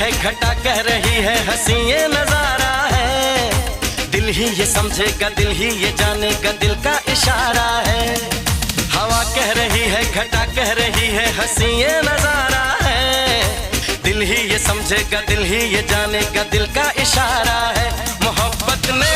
है घटा कह रही है हंसी ये नजारा है। दिल ही ये समझेगा, दिल ही ये जानेगा, दिल का इशारा है। हवा कह रही है घटा कह रही है हंसी ये नजारा है। दिल ही ये समझेगा, दिल ही ये जानेगा, दिल का इशारा है। मोहब्बत ने